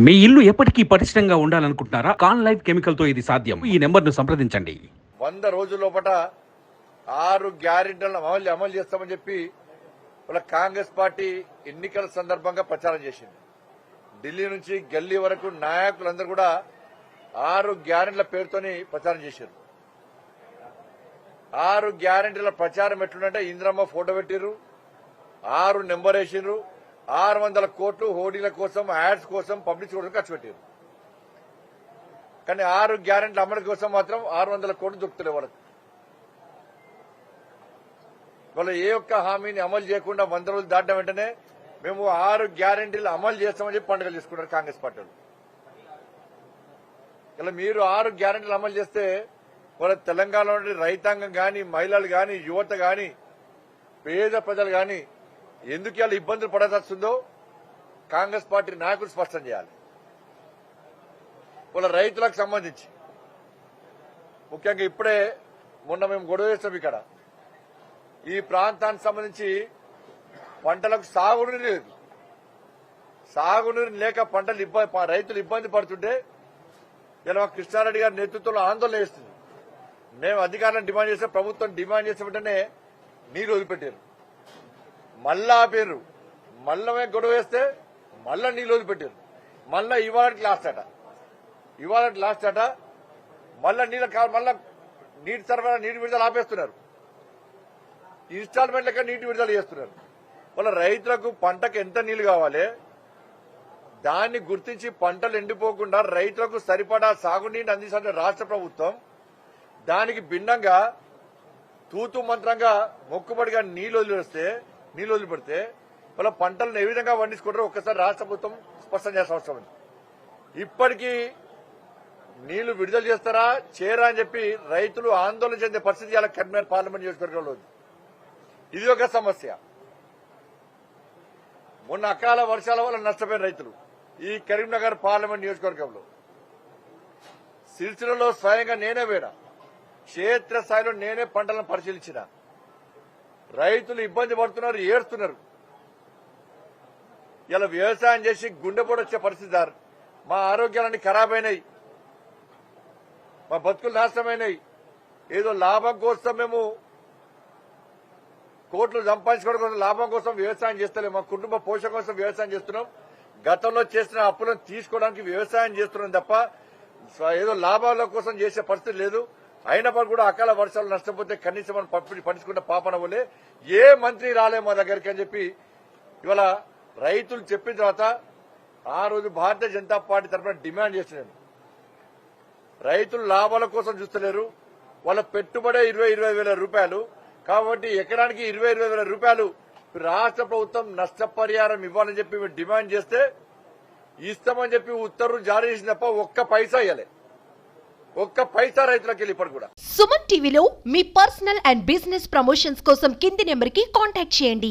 మీ ఇల్లు ఎప్పటికీ పటిష్టంగా ఉండాలనుకుంటున్నారా? కాన్ లైఫ్ కెమికల్ తో ఇది సాధ్యం. ఈ నెంబర్ను సంప్రదించండి. 100 రోజుల లోపల 6 గ్యారెంటీలను అమలు చేస్తామని చెప్పి వాళ్ళ కాంగ్రెస్ పార్టీ ఎన్నికల సందర్భంగా ప్రచారం చేసింది. ఢిల్లీ నుంచి గల్లీ వరకు నాయకులందరూ కూడా 6 గ్యారెంటీల పేరుతోని ప్రచారం చేశారు. 6 గ్యారెంటీల ప్రచారం ఎట్లుందంటే ఇందిరమ్మ ఫోటో పెట్టిర్రు, 6 నెంబర్ వేసిండ్రు, 600 కోట్లు హోర్డింగ్ల కోసం, యాడ్స్ కోసం, పబ్లిక్ కోసం ఖర్చు పెట్టారు. కానీ 6 గ్యారెంటీల అమలు కోసం మాత్రం 600 కోట్లు దొరుకుతలే వాళ్ళకి. వాళ్ళు ఏ ఒక్క హామీని అమలు చేయకుండా 100 రోజులు దాటిన వెంటనే మేము 6 గ్యారెంటీలు అమలు చేస్తామని చెప్పి పండుగలు చేసుకున్నారు కాంగ్రెస్ పార్టీలు. ఇలా మీరు 6 గ్యారెంటీలు అమలు చేస్తే వాళ్ళ తెలంగాణలో రైతాంగం గాని, మహిళలు గాని, యువత గాని, పేద ప్రజలు గాని ఎందుకు ఇలా ఇబ్బందులు పడాల్సి వస్తుందో కాంగ్రెస్ పార్టీ నాయకులు స్పష్టం చేయాలి. వాళ్ళ రైతులకు సంబంధించి ముఖ్యంగా ఇప్పుడే మొన్న మేము గొడవ చేస్తాం. ఇక్కడ ఈ ప్రాంతానికి సంబంధించి పంటలకు సాగునీరు లేదు. సాగునీరు లేక రైతులు ఇబ్బంది పడుతుంటే ఇలా కృష్ణారెడ్డి గారి నేతృత్వంలో ఆందోళన చేస్తుంది. మేము అధికారులను డిమాండ్ చేస్తే, ప్రభుత్వం డిమాండ్ చేసే వెంటనే నీరు వదిలిపెట్టారు. మళ్ళా ఆపేరు, మళ్ళా గొడవ వేస్తే మళ్ళా నీళ్ళు వదిలిపెట్టారు. మళ్ళా ఇవాళకి లాస్ట్ అట మళ్ళా నీటి సరఫరా, నీటి విడుదల ఆపేస్తున్నారు. ఇన్స్టాల్మెంట్ లెక్క నీటి విడుదల చేస్తున్నారు. వాళ్ళ రైతులకు పంటకు ఎంత నీళ్లు కావాలి దాన్ని గుర్తించి పంటలు ఎండిపోకుండా రైతులకు సరిపడా సాగునీటిని అందించాలంటే రాష్ట్ర ప్రభుత్వం దానికి భిన్నంగా తూతు మంత్రంగా మొక్కుబడిగా నీళ్లు వదిలిపెడితే వాళ్ళ పంటలను ఏ విధంగా పండించుకుంటారో ఒక్కసారి రాష్ట్ర ప్రభుత్వం స్పష్టం చేసిన అవసరం ఉంది. ఇప్పటికీ నీళ్లు విడుదల చేస్తారా చేయరా అని చెప్పి రైతులు ఆందోళన చెందే పరిస్థితి ఇలా కరీంనగర్ పార్లమెంట్ నియోజకవర్గంలో ఉంది. ఇది ఒక సమస్య. మొన్న అకాల వర్షాల వల్ల నష్టపోయిన రైతులు ఈ కరీంనగర్ పార్లమెంట్ నియోజకవర్గంలో సిరిసిల్లలో స్వయంగా నేనే పోయినా, క్షేత్రస్థాయిలో నేనే పంటలను పరిశీలించిన. రైతులు ఇబ్బంది పడుతున్నారు, ఏడుస్తున్నారు. ఇలా వ్యవసాయం చేసి గుండెపోటు వచ్చే పరిస్థితి సార్. మా ఆరోగ్యాలన్నీ ఖరాబ్ అయినాయి, మా బతుకులు నాశనమైనాయి. ఏదో లాభం కోసం మేము కోట్లు సంపాదించుకోవడం కోసం, లాభం కోసం వ్యవసాయం చేస్తలేము. మా కుటుంబ పోషణ కోసం వ్యవసాయం చేస్తున్నాం. గతంలో చేసిన అప్పులను తీసుకోవడానికి వ్యవసాయం చేస్తున్నాం తప్ప ఏదో లాభాల కోసం చేసే పరిస్థితి లేదు. అయినప్పుడు కూడా అకాల వర్షాలు నష్టపోతే కనీసం మనం పట్టించుకున్న పాపన వల్లే ఏ మంత్రి రాలే మా దగ్గరికి అని చెప్పి ఇవాళ రైతులు చెప్పిన తర్వాత ఆ రోజు భారతీయ జనతా పార్టీ తరఫున డిమాండ్ చేస్తున్నాను. రైతులు లాభాల కోసం చూస్తలేరు. వాళ్ళ పెట్టుబడే 20,000 వేల రూపాయలు. కాబట్టి ఎకరానికి 20,000 వేల రూపాయలు రాష్ట్ర ప్రభుత్వం నష్టపరిహారం ఇవ్వాలని చెప్పి మేము డిమాండ్ చేస్తే ఇస్తామని చెప్పి ఉత్తర్వులు జారీ చేసిన తప్ప ఒక్క పైసా ఇవ్వలే. ఒక్క పైసా రైతులకు వెళ్ళి ఇప్పుడు కూడా. సుమన్ టీవీలో మీ పర్సనల్ అండ్ బిజినెస్ ప్రమోషన్స్ కోసం కింది నెంబర్ కి కాంటాక్ట్ చేయండి.